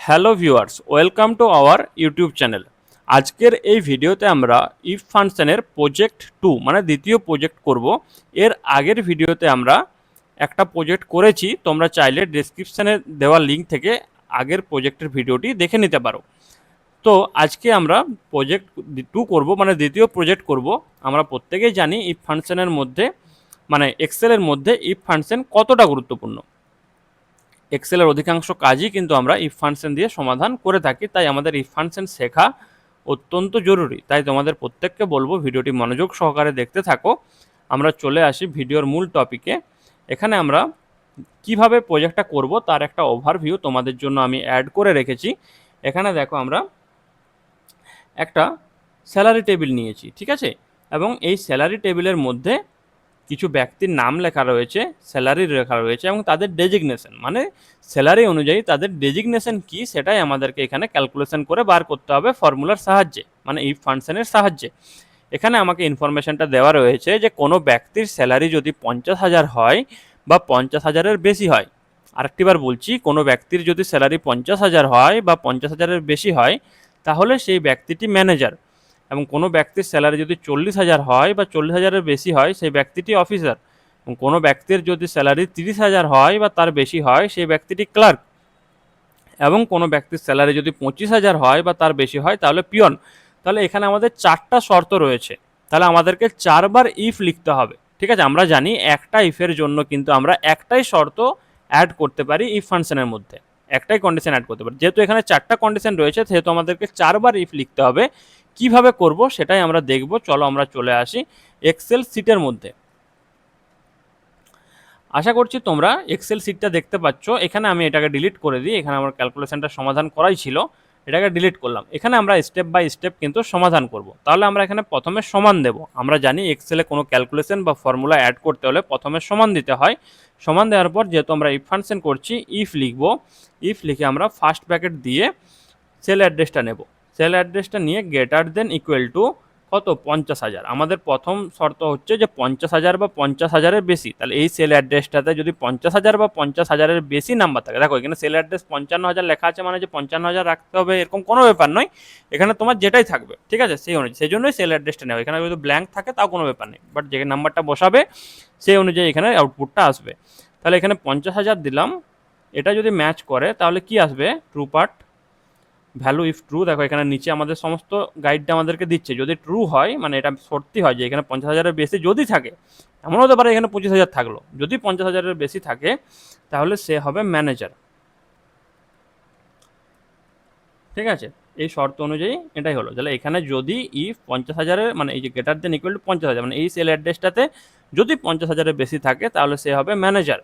Hello viewers, welcome to our YouTube channel. আজকের এই ভিডিওতে আমরা ইফ ফাংশনের প্রজেক্ট 2 মানে দ্বিতীয় প্রজেক্ট করব। এর আগের ভিডিওতে আমরা একটা প্রজেক্ট করেছি, তোমরা চাইলে ডেসক্রিপশানে দেওয়া লিঙ্ক থেকে আগের প্রজেক্টের ভিডিওটি দেখে নিতে পারো। তো আজকে আমরা প্রজেক্ট 2 করব, মানে দ্বিতীয় প্রজেক্ট করব। আমরা প্রত্যেকেই জানি ইফ ফাংশনের মধ্যে মানে এক্সেলের মধ্যে ইফ ফাংশন কতটা গুরুত্বপূর্ণ। এক্সেলের অধিকাংশ কাজই কিন্তু আমরা ইফ ফাংশন দিয়ে সমাধান করে থাকি, তাই আমাদের ইফ ফাংশন শেখা অত্যন্ত জরুরি। তাই তোমাদের প্রত্যেককে বলবো ভিডিওটি মনোযোগ সহকারে দেখতে থাকো। আমরা চলে আসি ভিডিওর মূল টপিকে। এখানে আমরা কিভাবে প্রজেক্টটা করব তার একটা ওভারভিউ তোমাদের জন্য আমি অ্যাড করে রেখেছি। এখানে দেখো আমরা একটা স্যালারি টেবিল নিয়েছি, ঠিক আছে, এবং এই স্যালারি টেবিলের মধ্যে কিছু ব্যক্তির নাম লেখা রয়েছে, স্যালারি লেখা রয়েছে এবং তাদের ডেজিগনেশন, মানে স্যালারি অনুযায়ী তাদের ডেজিগনেশন কি সেটাই আমাদেরকে এখানে ক্যালকুলেশন করে বার করতে হবে ফর্মুলার সাহায্যে, মানে ইফ ফাংশনের সাহায্যে। এখানে আমাকে ইনফরমেশনটা দেওয়া রয়েছে যে কোনো ব্যক্তির স্যালারি যদি 50,000 হয় বা 50,000-এর বেশি হয়। আরেকটিবার বলছি, কোনো ব্যক্তির যদি স্যালারি 50,000 হয় বা 50,000-এর বেশি হয় তাহলে সেই ব্যক্তিটি ম্যানেজার, এবং কোনো ব্যক্তির স্যালারি যদি 40,000 হয় বা 40,000-এর বেশি হয় সেই ব্যক্তিটি অফিসার, এবং কোনো ব্যক্তির যদি স্যালারি 30,000 হয় বা তার বেশি হয় সেই ব্যক্তিটি ক্লার্ক, এবং কোনো ব্যক্তির স্যালারি যদি 25,000 হয় বা তার বেশি হয় তাহলে পিয়ন। তাহলে এখানে আমাদের 4টা শর্ত রয়েছে, তাহলে আমাদেরকে 4বার ইফ লিখতে হবে, ঠিক আছে। আমরা জানি একটা ইফের জন্য কিন্তু আমরা একটাই শর্ত অ্যাড করতে পারি ইফ ফাংশনের মধ্যে, একটাই কন্ডিশন অ্যাড করতে পারি। যেহেতু এখানে 4টা কন্ডিশন রয়েছে সেহেতু আমাদেরকে 4বার ইফ লিখতে হবে। কিভাবে করব সেটাই আমরা দেখব। চলো আমরা চলে আসি এক্সেল শিটের মধ্যে। আশা করছি তোমরা এক্সেল শিটটা দেখতে পাচ্ছ। এখানে আমি এটাকে ডিলিট করে দিই, এখানে আমার ক্যালকুলেশনটা সমাধান করাই ছিল, এটাকে ডিলিট করলাম। এখানে আমরা স্টেপ বাই স্টেপ কিন্তু সমাধান করব। তাহলে আমরা এখানে প্রথমে সমান দেব। আমরা জানি এক্সেলে কোনো ক্যালকুলেশন বা ফর্মুলা অ্যাড করতে হলে প্রথমে সমান দিতে হয়। সমান দেওয়ার পর যেহেতু আমরা ইফ ফাংশন করছি, ইফ লিখব। ইফ লিখে আমরা ফার্স্ট ব্র্যাকেট দিয়ে সেল অ্যাড্রেসটা নেব। সেল অ্যাড্রেসটা নিয়ে গ্রেটার দেন ইকুয়াল টু কত, 50,000। আমাদের প্রথম শর্ত হচ্ছে যে 50,000 বা 50,000-এর বেশি। তাহলে এই সেল অ্যাড্রেসটাতে যদি 50,000 বা 50,000-এর বেশি নাম্বার থাকে, দেখো এখানে সেল অ্যাড্রেস 55,000 লেখা আছে, মানে যে 55,000 রাখতে হবে এরকম কোনো ব্যাপার নয়। এখানে তোমার যেটাই থাকবে, ঠিক আছে, সেই অনুযায়ী, সেই জন্যই সেল অ্যাড্রেসটা নেবে। এখানে যদি ব্ল্যাঙ্ক থাকে তাও কোনো ব্যাপার নেই, বাট যে নাম্বারটা বসাবে সেই অনুযায়ী এখানে আউটপুটটা আসবে। তাহলে এখানে 50,000 দিলাম। এটা যদি ম্যাচ করে তাহলে কি আসবে, true part value if true. দেখো এখানে নিচে আমাদের সমস্ত গাইডটা আমাদেরকে দিচ্ছে। যদি ট্রু হয় মানে এটা সত্যি হয় যে এখানে 50,000-এর বেশি যদি থাকে, এমন হতে পারে এখানে 25,000 থাকলো, যদি 50,000-এর বেশি থাকে তাহলে সে হবে ম্যানেজার, ঠিক আছে। এই শর্ত অনুযায়ী এটাই হলো। তাহলে এখানে যদি ইফ 50,000-এর মানে এই যে গ্রেটার দেন ইকুয়াল টু 50,000, মানে এই সেল অ্যাড্রেসটাতে যদি 50,000-এর বেশি থাকে তাহলে সে হবে ম্যানেজার,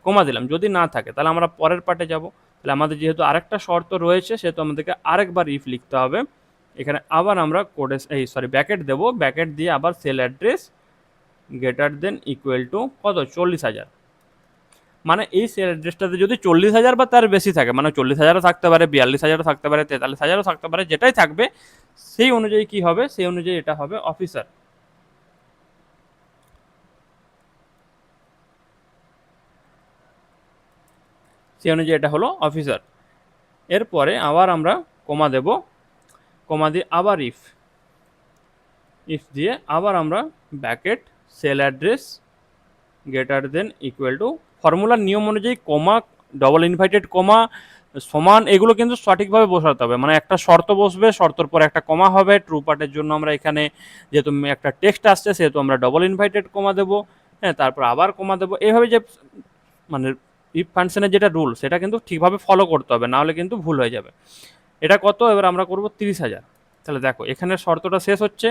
কমা দিলাম। যদি না থাকে তাহলে আমরা পরের পার্টে যাব। তাহলে আমাদের যেহেতু আরেকটা শর্ত রয়েছে সেহেতু আমাদেরকে আরেকবার ইফ লিখতে হবে। এখানে আবার আমরা কোডে ব্যাকেট দেবো। ব্যাকেট দিয়ে আবার sell address greater than equal two কত, 40,000। মানে এই সেল অ্যাড্রেসটাতে যদি 40,000 বা তার বেশি থাকে, মানে 40,000-ও থাকতে পারে, 42,000-ও থাকতে পারে, 43,000-ও থাকতে পারে, যেটাই থাকবে সেই অনুযায়ী কি হবে, সেই অনুযায়ী এটা হবে অফিসার। সেই অনুযায়ী এটা হলো অফিসার। এরপরে আবার আমরা কমা দেব। কমা দিয়ে আবার ইফ দিয়ে আবার আমরা bracket cell address greater than equal to, ফর্মুলার নিয়ম অনুযায়ী কমা, ডবল ইনভাইটেড কমা, সমান, এগুলো কিন্তু সঠিকভাবে বসাতে হবে। মানে একটা শর্ত বসবে, শর্তর পর একটা কমা হবে। ট্রু পার্টের জন্য আমরা এখানে যেহেতু একটা টেক্সট আসছে সেহেতু আমরা ডবল ইনভাইটেড কমা দেবো, হ্যাঁ, তারপর আবার কমা দেবো। এইভাবে যে মানে ইফ ফাংশনের যেটা রুল সেটা কিন্তু ঠিকভাবে ফলো করতে হবে, নাহলে কিন্তু ভুল হয়ে যাবে। এটা কত, এবার আমরা করবো 30,000। তাহলে দেখো এখানে শর্তটা শেষ হচ্ছে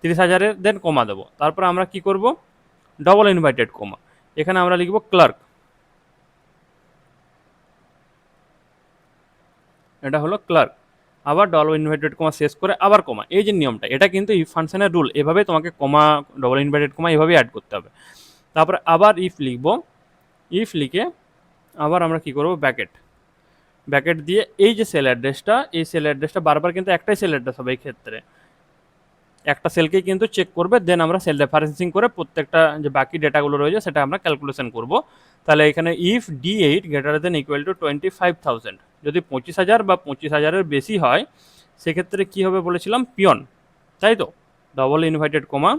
30,000-এর, দেন কমা দেবো। তারপর আমরা কি করব, ডবল ইনভাইটেড কমা, এখানে আমরা লিখব ক্লার্ক, এটা হলো ক্লার্ক। আবার ডবল ইনভাইটেড কমা শেষ করে আবার কমা। এই যে নিয়মটা, এটা কিন্তু ইফ ফাংশনের রুল, এভাবে তোমাকে কমা, ডবল ইনভাইটেড কমা এভাবে অ্যাড করতে হবে। তারপরে আবার ইফ লিখব। ইফ লিখে আবার আমরা কি করব, ব্যাকেট। ব্যাকেট দিয়ে এই যে সেল অ্যাড্রেসটা, এই সেল অ্যাড্রেসটা বারবার কিন্তু একটাই সেল অ্যাড্রেস হবে এই ক্ষেত্রে, একটা সেলকেই কিন্তু চেক করবে। দেন আমরা সেল রেফারেন্সিং করে প্রত্যেকটা যে বাকি ডেটাগুলো রয়েছে সেটা আমরা ক্যালকুলেশন করব। তাহলে এখানে if D8 greater than equal two 25,000, যদি 25,000 বা 25,000-এর বেশি হয় সেক্ষেত্রে কী হবে বলেছিলাম, পিয়ন, তাই তো, ডবল ইনভার্টেড কমা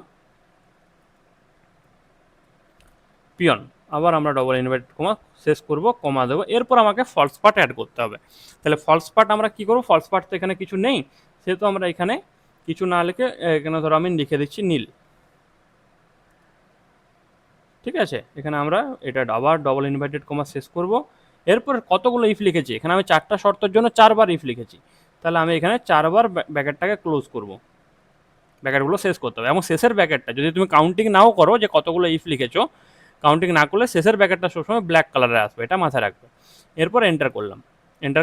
পিয়ন, আবার আমরা ডবল ইনভার্টেড কমা শেষ করব, কমা দেবো, এরপর আমাকে ফলস পার্ট অ্যাড করতে হবে। তাহলে ফলস পার্ট আমরা কী করবো, ফলস পার্ট তো এখানে কিছু নেই, সেহেতু আমরা এখানে কিছু না লিখে এখানে ধরো আমি লিখে দিচ্ছি নীল, ঠিক আছে। এখানে আমরা এটা আবার ডবল ইনভার্টেড কমা শেষ করব। এরপর কতগুলো ইফ লিখেছি, এখানে আমি 4টা শর্তের জন্য 4বার ইফ লিখেছি, তাহলে আমি এখানে 4বার ব্র্যাকেটটাকে ক্লোজ করব, ব্র্যাকেটগুলো শেষ করতে হবে। এবং শেষের ব্র্যাকেটটা যদি তুমি কাউন্টিং নাও করো যে কতগুলো ইফ লিখেছো, কাউন্টিং না করলে শেষের ব্র্যাকেটটা সবসময় ব্ল্যাক কালারে আসবে, এটা মাথায় রাখবে। এরপর এন্টার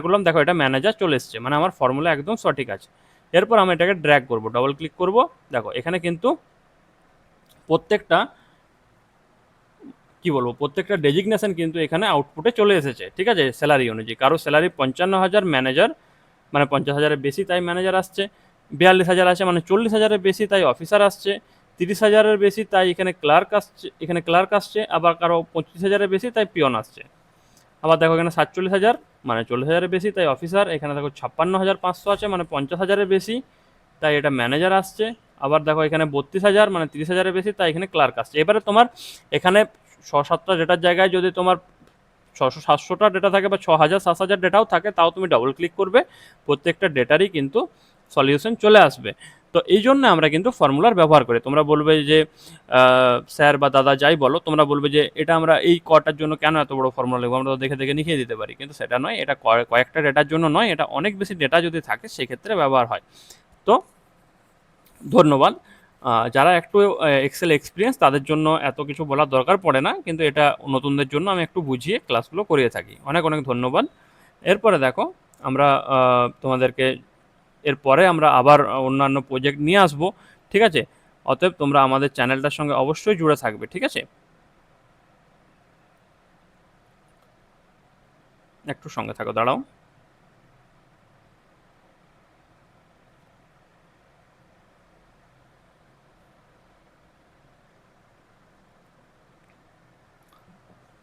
করলাম, দেখো এটা ম্যানেজার চলে এসছে, মানে আমার ফর্মুলা একদম সঠিক আছে। এরপর আমি এটাকে ড্র্যাগ করব, ডবল ক্লিক করব, দেখো এখানে কিন্তু প্রত্যেকটা কি বলবো, প্রত্যেকটা ডেজিগনেশন কিন্তু এখানে আউটপুটে চলে এসেছে, ঠিক আছে, স্যালারি অনুযায়ী। কারো স্যালারি 55,000 ম্যানেজার, মানে 50,000-এর বেশি তাই ম্যানেজার আসছে, 42,000 আছে মানে 40,000-এর বেশি তাই অফিসার আসছে, 30,000-এর বেশি তাই এখানে ক্লার্ক আসছে, আবার কারো 25,000-এর বেশি তাই পিয়ন আসছে। আবার দেখো এখানে 47,000 মানে 40,000-এর বেশি তাই অফিসার, এখানে দেখো 56,500 আছে মানে 50,000-এর বেশি তাই এটা ম্যানেজার আসছে। আবার দেখো এখানে 32,000 মানে 30,000-এর বেশি তাই এখানে ক্লার্ক আসছে। এবারে তোমার এখানে 6-7টা ডেটার জায়গায় যদি তোমার 600-700টা ডেটা থাকে বা 6,000-7,000 ডেটাও থাকে, তাও তুমি ডবল ক্লিক করবে, প্রত্যেকটা ডেটারই কিন্তু সলিউশন চলে আসবে। তো এই জন্য আমরা কিন্তু ফর্মুলার ব্যবহার করি। তোমরা বলবে যে স্যার বা দাদা যাই বলো, তোমরা বলবে যে এটা আমরা এই কটার জন্য কেন এত বড় ফর্মুলা লিখবো, আমরা তো দেখে দেখে লিখিয়ে দিতে পারি, কিন্তু সেটা নয়, এটা কয়েকটা ডেটার জন্য নয়, এটা অনেক বেশি ডেটা যদি থাকে সেক্ষেত্রে ব্যবহার হয়। তো ধন্যবাদ। যারা একটু এক্সেল এক্সপিরিয়েন্স তাদের জন্য এত কিছু বলার দরকার পড়ে না, কিন্তু এটা নতুনদের জন্য আমি একটু বুঝিয়ে ক্লাসগুলো করিয়ে থাকি। অনেক অনেক ধন্যবাদ। এরপরে দেখো আমরা তোমাদেরকে এরপরে আমরা আবার অন্যান্য প্রজেক্ট নিয়ে আসবো, ঠিক আছে। অতএব তোমরা আমাদের চ্যানেলটার সঙ্গে অবশ্যই জুড়ে থাকবে, ঠিক আছে। একটু সঙ্গে থাকো, দাঁড়াও।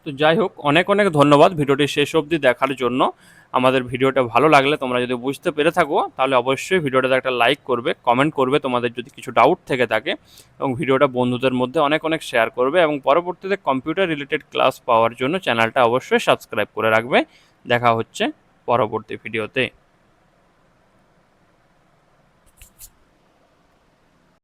তো যাই হোক, অনেক অনেক ধন্যবাদ ভিডিওটি শেষ অবধি দেখার জন্য। আমাদের ভিডিওটা ভালো লাগলে, তোমরা যদি বুঝতে পেরে থাকো, তাহলে অবশ্যই ভিডিওটাতে একটা লাইক করবে, কমেন্ট করবে তোমাদের যদি কিছু ডাউট থেকে থাকে, এবং ভিডিওটা বন্ধুদের মধ্যে অনেক অনেক শেয়ার করবে, এবং পরবর্তীতে কম্পিউটার রিলেটেড ক্লাস পাওয়ার জন্য চ্যানেলটা অবশ্যই সাবস্ক্রাইব করে রাখবে। দেখা হচ্ছে পরবর্তী ভিডিওতে।